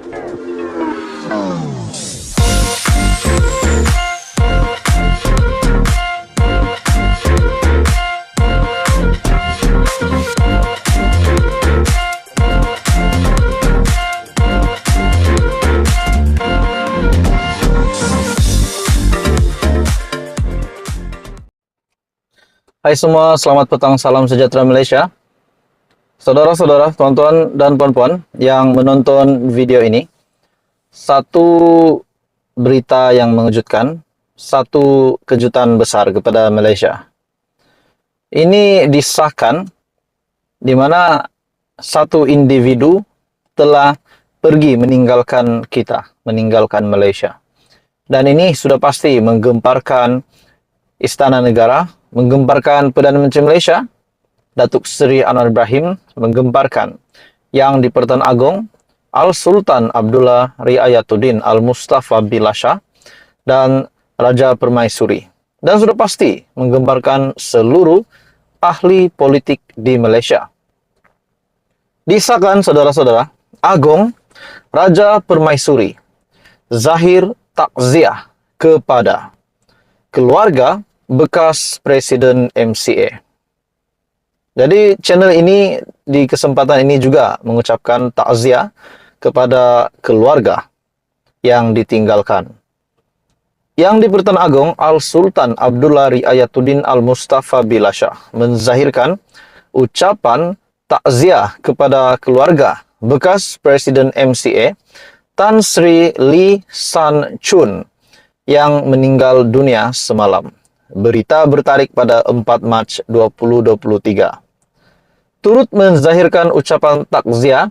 Hai semua, selamat petang, salam sejahtera Malaysia. Saudara-saudara, tuan-tuan dan puan-puan yang menonton video ini, satu berita yang mengejutkan, satu kejutan besar kepada Malaysia. Ini disahkan di mana satu individu telah pergi meninggalkan kita, meninggalkan Malaysia. Dan ini sudah pasti menggemparkan Istana Negara, menggemparkan Perdana Menteri Malaysia, Datuk Seri Anwar Ibrahim, menggemparkan Yang di-Pertuan Agong, Al-Sultan Abdullah Riayatuddin Al-Mustafa Billah Shah, dan Raja Permaisuri. Dan sudah pasti menggemparkan seluruh ahli politik di Malaysia. Disahkan, saudara-saudara, Agong, Raja Permaisuri, zahir takziah kepada keluarga bekas Presiden MCA. Jadi channel ini di kesempatan ini juga mengucapkan takziah kepada keluarga yang ditinggalkan. Yang di-Pertuan Agong, Al-Sultan Abdullah Riayatuddin Al-Mustafa Billah Shah menzahirkan ucapan takziah kepada keluarga bekas Presiden MCA Tan Sri Lee San Chun yang meninggal dunia semalam. Berita bertarik pada 4 Mac 2023. Turut menzahirkan ucapan takziah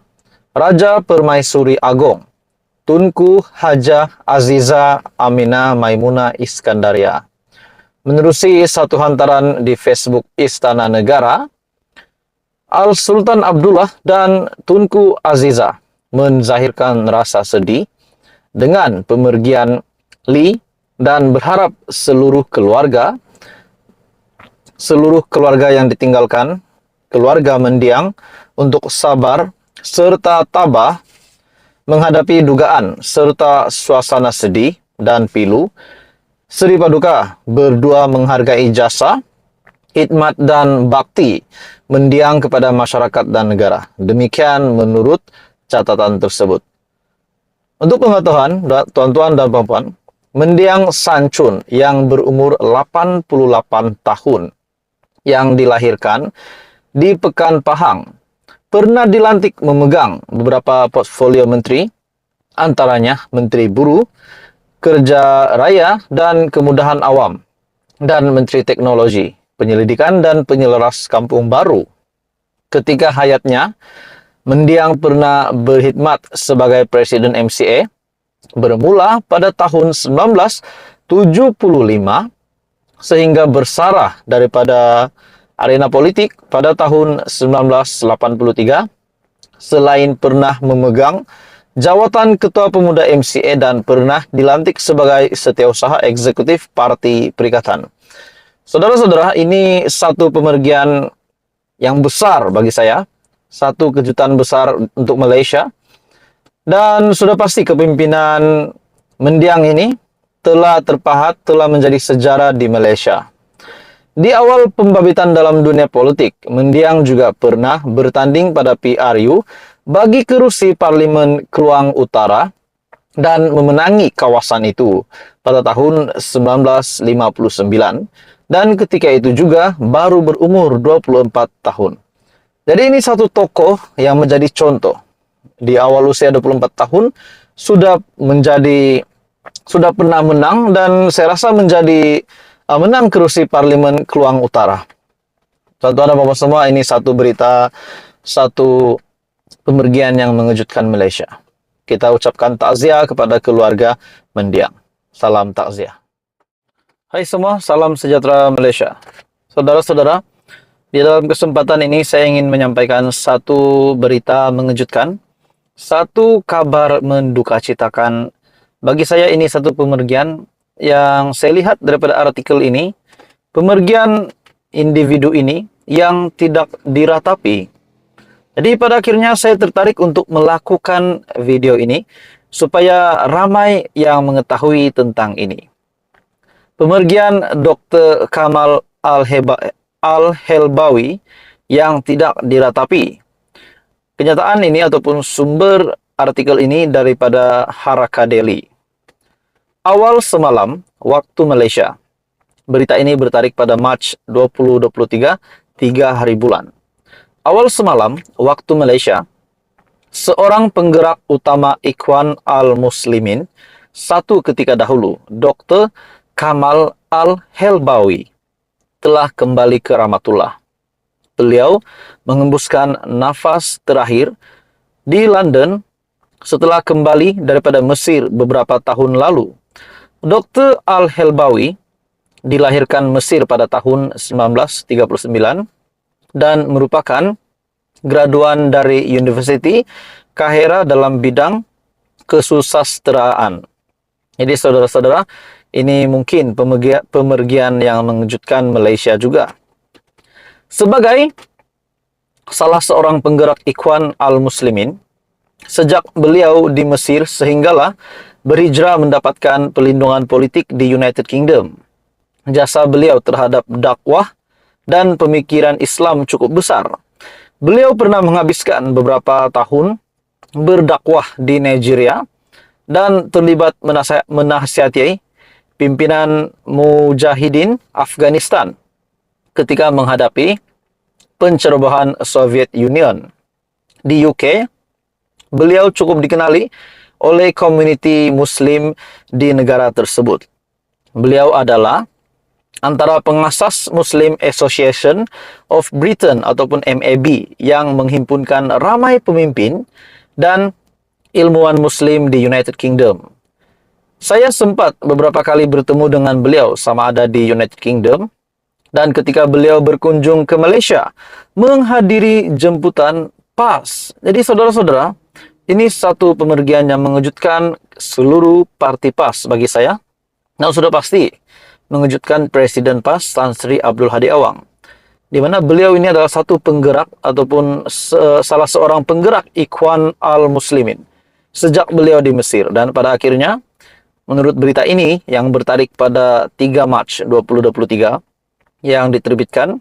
Raja Permaisuri Agong, Tunku Hajah Aziza Aminah Maimunah Iskandaria. Menerusi satu hantaran di Facebook Istana Negara, Al-Sultan Abdullah dan Tunku Aziza menzahirkan rasa sedih dengan pemergian Lee dan berharap seluruh keluarga yang ditinggalkan, keluarga mendiang, untuk sabar serta tabah menghadapi dugaan serta suasana sedih dan pilu. Seri Paduka berdua menghargai jasa, khidmat dan bakti mendiang kepada masyarakat dan negara. Demikian menurut catatan tersebut. Untuk pengetahuan, tuan-tuan dan puan-puan, mendiang San Chun yang berumur 88 tahun, yang dilahirkan di Pekan Pahang, pernah dilantik memegang beberapa portfolio menteri, antaranya Menteri Buruh, Kerja Raya dan Kemudahan Awam, dan Menteri Teknologi, Penyelidikan dan Penyelaras Kampung Baru. Ketika hayatnya, mendiang pernah berkhidmat sebagai Presiden MCA, bermula pada tahun 1975 sehingga bersarah daripada arena politik pada tahun 1983. Selain pernah memegang jawatan Ketua Pemuda MCA dan pernah dilantik sebagai Setiausaha Eksekutif Parti Perikatan. Saudara-saudara, ini satu pemergian yang besar bagi saya, satu kejutan besar untuk Malaysia. Dan sudah pasti kepimpinan mendiang ini telah terpahat, telah menjadi sejarah di Malaysia. Di awal pembabitan dalam dunia politik, mendiang juga pernah bertanding pada PRU bagi kerusi Parlimen Kluang Utara dan memenangi kawasan itu pada tahun 1959. Dan ketika itu juga baru berumur 24 tahun. Jadi ini satu tokoh yang menjadi contoh. Di awal usia 24 tahun sudah pernah menang dan saya rasa menjadi menang kerusi Parlimen Kluang Utara. Tuan-tuan dan puan-puan semua, ini satu berita, satu pemergian yang mengejutkan Malaysia. Kita ucapkan takziah kepada keluarga mendiang. Salam takziah. Hai semua, salam sejahtera Malaysia. Saudara-saudara, di dalam kesempatan ini saya ingin menyampaikan satu berita mengejutkan, satu kabar mendukacitakan. Bagi saya ini satu pemergian yang saya lihat daripada artikel ini, pemergian individu ini yang tidak diratapi, Jadi pada akhirnya saya tertarik untuk melakukan video ini supaya ramai yang mengetahui tentang ini. Pemergian Dr. Kamal Al-Helbawi yang tidak diratapi. Kenyataan ini ataupun sumber artikel ini daripada Haraka Daily. Awal semalam waktu Malaysia. Berita ini bertarik pada Mac 2023, 3 hari bulan. Awal semalam waktu Malaysia, seorang penggerak utama Ikhwan Al-Muslimin satu ketika dahulu, Dr. Kamal Al-Helbawi, telah kembali ke rahmatullah. Beliau mengembuskan nafas terakhir di London setelah kembali daripada Mesir beberapa tahun lalu. Dr. Al-Helbawi dilahirkan Mesir pada tahun 1939 dan merupakan graduan dari University Kahira dalam bidang kesusasteraan. Jadi saudara-saudara, ini mungkin pemergian yang mengejutkan Malaysia juga. Sebagai salah seorang penggerak Ikhwan Al-Muslimin, sejak beliau di Mesir sehinggalah berhijrah mendapatkan pelindungan politik di United Kingdom. Jasa beliau terhadap dakwah dan pemikiran Islam cukup besar. Beliau pernah menghabiskan beberapa tahun berdakwah di Nigeria dan terlibat menasihati pimpinan Mujahidin Afghanistan ketika menghadapi pencerobohan Soviet Union. Di UK, beliau cukup dikenali oleh komuniti Muslim di negara tersebut. Beliau adalah antara pengasas Muslim Association of Britain ataupun MAB yang menghimpunkan ramai pemimpin dan ilmuwan Muslim di United Kingdom. Saya sempat beberapa kali bertemu dengan beliau sama ada di United Kingdom, dan ketika beliau berkunjung ke Malaysia menghadiri jemputan PAS. Jadi saudara-saudara, ini satu pemergian yang mengejutkan seluruh parti PAS bagi saya. Nah, sudah pasti mengejutkan Presiden PAS Tan Sri Abdul Hadi Awang, di mana beliau ini adalah satu penggerak ataupun salah seorang penggerak Ikhwan Al-Muslimin sejak beliau di Mesir, dan pada akhirnya menurut berita ini yang bertarik pada 3 Mac 2023 yang diterbitkan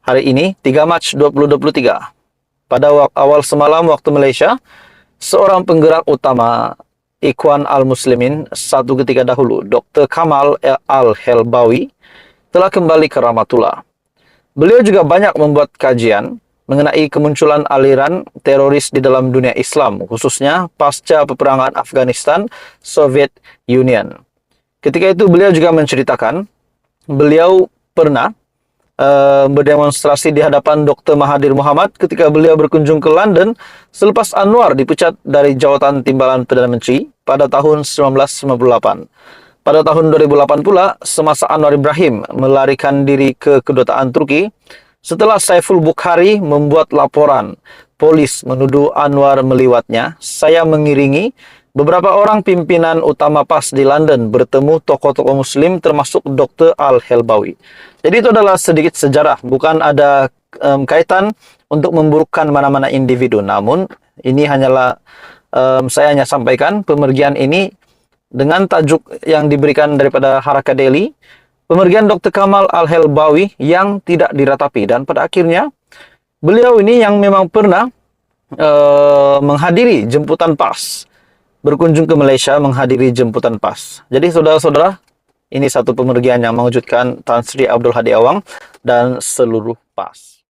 hari ini 3 Mac 2023, pada awal semalam waktu Malaysia, seorang penggerak utama Ikhwan Al-Muslimin satu ketika dahulu, Dr. Kamal Al-Helbawi, telah kembali ke rahmatullah. Beliau juga banyak membuat kajian mengenai kemunculan aliran teroris di dalam dunia Islam, khususnya pasca peperangan Afghanistan Soviet Union. Ketika itu beliau juga menceritakan beliau pernah berdemonstrasi di hadapan Dr. Mahathir Mohamad ketika beliau berkunjung ke London selepas Anwar dipecat dari jawatan timbalan Perdana Menteri pada tahun 1998. Pada tahun 2008 pula, semasa Anwar Ibrahim melarikan diri ke kedutaan Turki, setelah Saiful Bukhari membuat laporan polis menuduh Anwar meliwatnya, saya mengiringi beberapa orang pimpinan utama PAS di London bertemu tokoh-tokoh Muslim termasuk Dr. Al-Helbawi. Jadi itu adalah sedikit sejarah, bukan ada kaitan untuk memburukkan mana-mana individu. Namun ini hanyalah saya hanya sampaikan pemergian ini dengan tajuk yang diberikan daripada Haraka Daily, pemergian Dr. Kamal Al-Helbawi yang tidak diratapi, dan pada akhirnya beliau ini yang memang pernah menghadiri jemputan PAS, berkunjung ke Malaysia menghadiri jemputan PAS. Jadi saudara-saudara, ini satu pemergian yang mengejutkan Tan Sri Abdul Hadi Awang dan seluruh PAS.